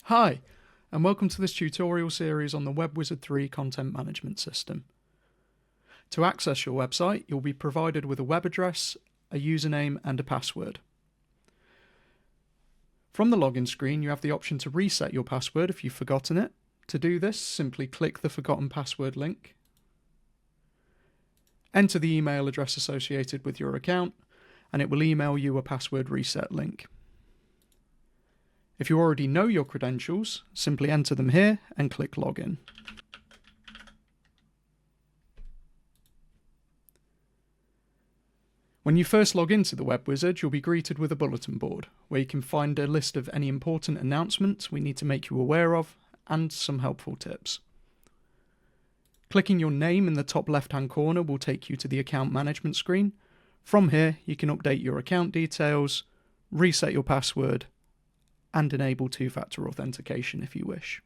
Hi, and welcome to this tutorial series on the WebWizard 3 content management system. To access your website, you'll be provided with a web address, a username, and a password. From the login screen, you have the option to reset your password if you've forgotten it. To do this, simply click the Forgotten Password link, enter the email address associated with your account, and it will email you a password reset link. If you already know your credentials, simply enter them here and click Login. When you first log into the WebWizard, you'll be greeted with a bulletin board, where you can find a list of any important announcements we need to make you aware of, and some helpful tips. Clicking your name in the top left-hand corner will take you to the account management screen. From here, you can update your account details, reset your password, and enable two-factor authentication if you wish.